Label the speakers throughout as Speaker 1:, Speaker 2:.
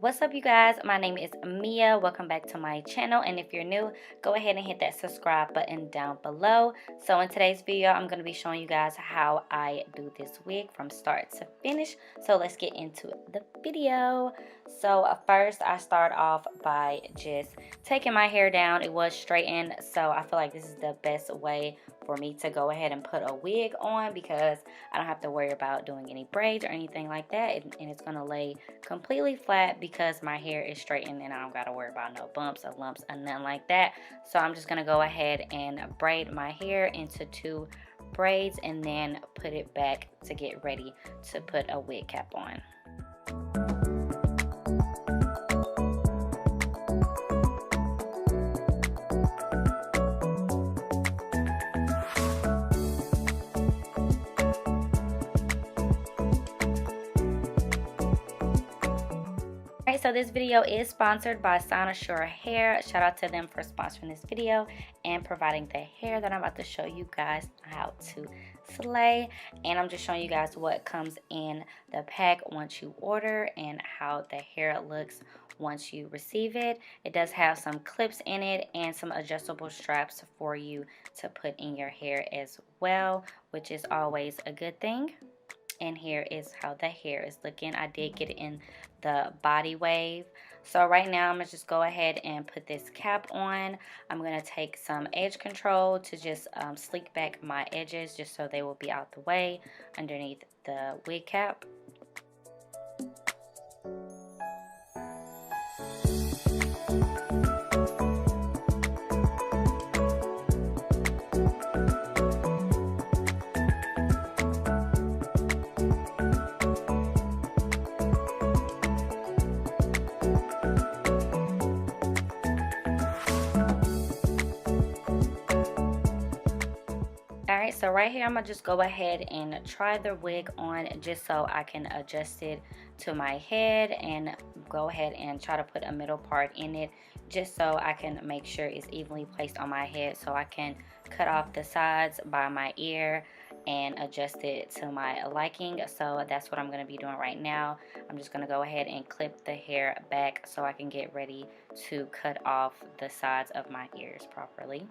Speaker 1: What's up, you guys? My name is Mia. Welcome back to my channel, and if you're new, go ahead and hit that subscribe button down below. So in today's video, I'm going to be showing you guys how I do this wig from start to finish. So let's get into the video. So first, I start off by just taking my hair down. It was straightened, so I feel like this is the best way for me to go ahead and put a wig on, because I don't have to worry about doing any braids or anything like that, and it's going to lay completely flat because my hair is straightened and I don't got to worry about no bumps or lumps or nothing like that. So I'm just going to go ahead and braid my hair into 2 braids and then put it back to get ready to put a wig cap on. So this video is sponsored by Cynosure Hair. Shout out to them for sponsoring this video and providing the hair that I'm about to show you guys how to slay. And I'm just showing you guys what comes in the pack once you order and how the hair looks once you receive it. It does have some clips in it and some adjustable straps for you to put in your hair as well, which is always a good thing. And here is how the hair is looking. I did get it in the body wave. So right now I'm going to just go ahead and put this cap on. I'm going to take some edge control to just sleek back my edges just so they will be out the way underneath the wig cap. Alright, so right here I'm going to just go ahead and try the wig on just so I can adjust it to my head, and go ahead and try to put a middle part in it just so I can make sure it's evenly placed on my head, so I can cut off the sides by my ear and adjust it to my liking. So that's what I'm going to be doing right now. I'm just going to go ahead and clip the hair back so I can get ready to cut off the sides of my ears properly.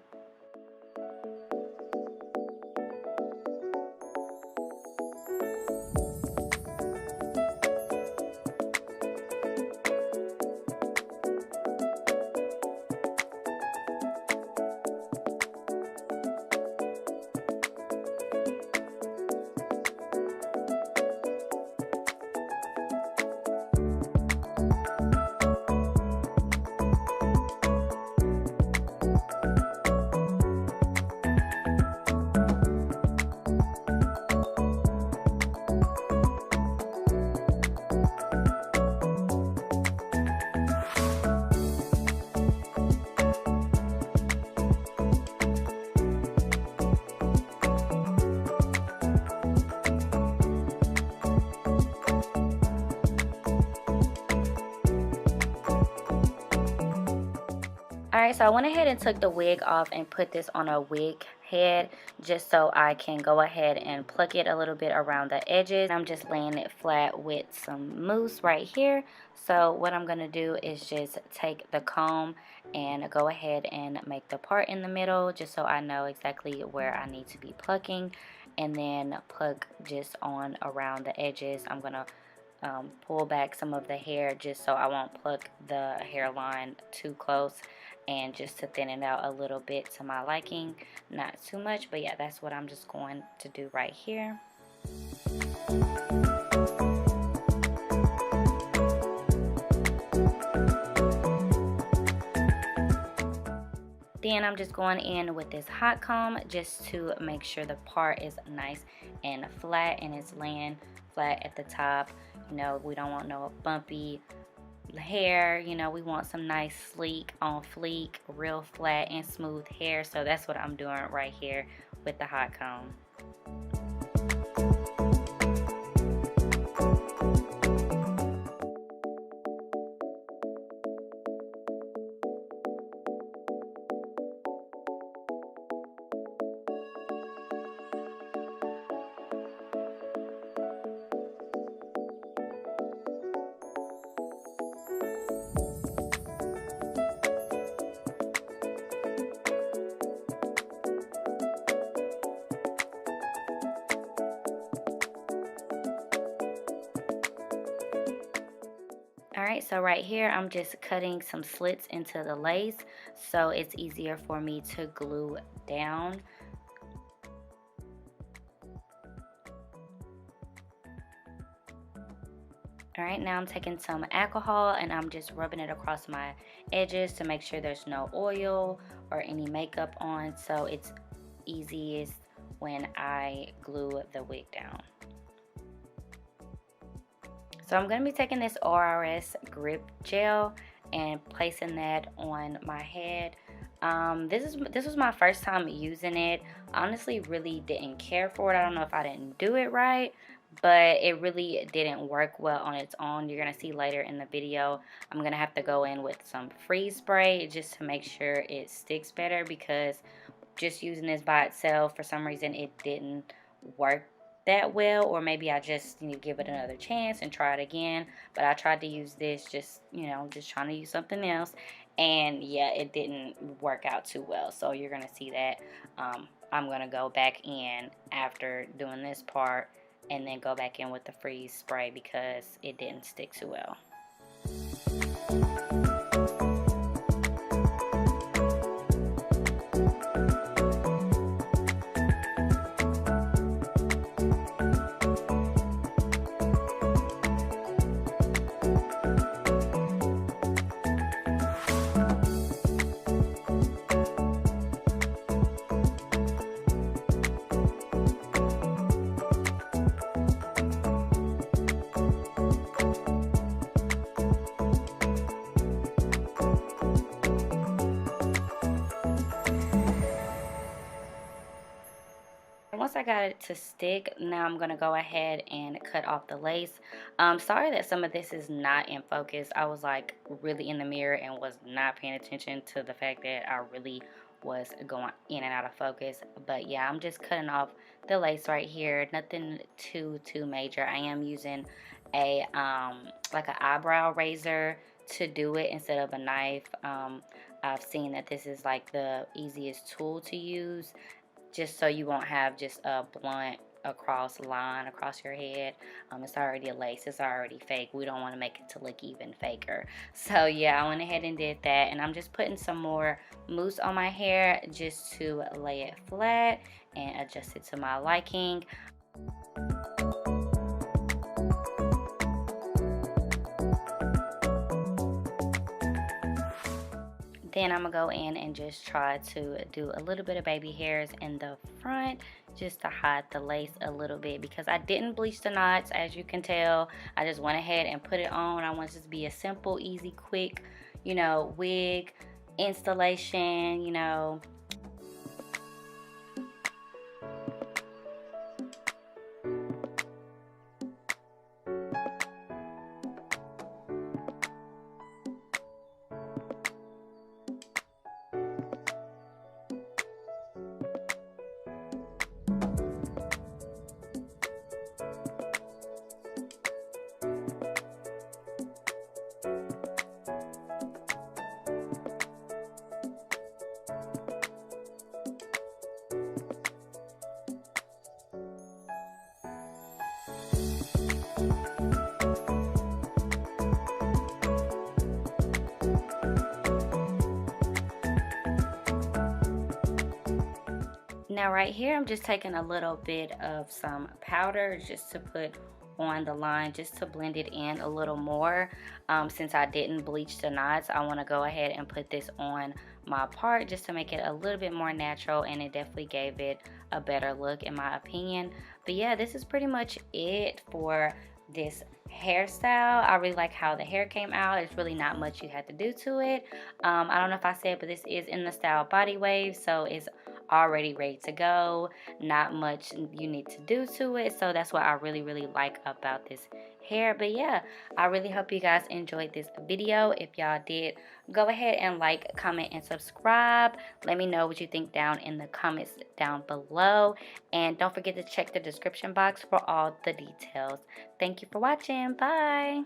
Speaker 1: Alright, so I went ahead and took the wig off and put this on a wig head just so I can go ahead and pluck it a little bit around the edges. I'm just laying it flat with some mousse right here. So what I'm going to do is just take the comb and go ahead and make the part in the middle just so I know exactly where I need to be plucking, and then pluck just on around the edges. I'm going to pull back some of the hair just so I won't pluck the hairline too close, and just to thin it out a little bit to my liking, not too much, but yeah, that's what I'm just going to do right here. Then I'm just going in with this hot comb just to make sure the part is nice and flat and it's laying flat at the top. You know, we don't want no bumpy hair, you know, we want some nice sleek on fleek, real flat and smooth hair. So that's what I'm doing right here with the hot comb. Alright, so right here I'm just cutting some slits into the lace so it's easier for me to glue down. Alright, now I'm taking some alcohol and I'm just rubbing it across my edges to make sure there's no oil or any makeup on, so it's easiest when I glue the wig down. So I'm going to be taking this RRS grip gel and placing that on my head. This was my first time using it. Honestly, really didn't care for it. I don't know if I didn't do it right, but it really didn't work well on its own. You're going to see later in the video, I'm going to have to go in with some freeze spray just to make sure it sticks better, because just using this by itself, for some reason it didn't work that well, or maybe I just need to give it another chance and try it again. But I tried to use this, just trying to use something else, and yeah, it didn't work out too well. So you're gonna see that I'm gonna go back in after doing this part and then go back in with the freeze spray because it didn't stick too well. Once I got it to stick, now I'm going to go ahead and cut off the lace. Sorry that some of this is not in focus. I was like really in the mirror and was not paying attention to the fact that I really was going in and out of focus. But yeah, I'm just cutting off the lace right here. Nothing too major. I am using a like an eyebrow razor to do it instead of a knife. I've seen that this is like the easiest tool to use, just so you won't have just a blunt line across your head. It's already a lace, it's already fake. We don't want to make it to look even faker. So yeah, I went ahead and did that, and I'm just putting some more mousse on my hair just to lay it flat and adjust it to my liking. Then I'm going to go in and just try to do a little bit of baby hairs in the front just to hide the lace a little bit, because I didn't bleach the knots, as you can tell. I just went ahead and put it on. I want it to be a simple, easy, quick, wig installation, Now right here, I'm just taking a little bit of some powder just to put on the line, just to blend it in a little more. Since I didn't bleach the knots, I want to go ahead and put this on my part just to make it a little bit more natural, and it definitely gave it a better look in my opinion. But yeah, this is pretty much it for this hairstyle. I really like how the hair came out. It's really not much you had to do to it. I don't know if I said, but this is in the style body wave, so it's already ready to go. Not much you need to do to it, so that's what I really like about this hair. But yeah, I really hope you guys enjoyed this video. If y'all did, go ahead and like, comment, and subscribe. Let me know what you think down in the comments down below, and don't forget to check the description box for all the details. Thank you for watching. Bye.